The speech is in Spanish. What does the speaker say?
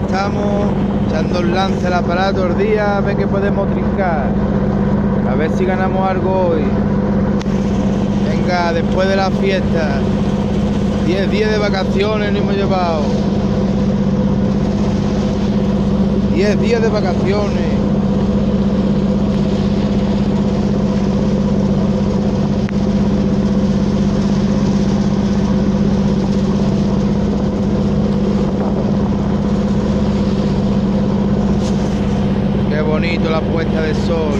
estamos echando el lance al aparato el día, a ver qué podemos trincar, a ver si ganamos algo hoy. Venga, después de la fiesta, 10 días de vacaciones nos hemos llevado. 10 días de vacaciones. Qué bonito la puesta de sol.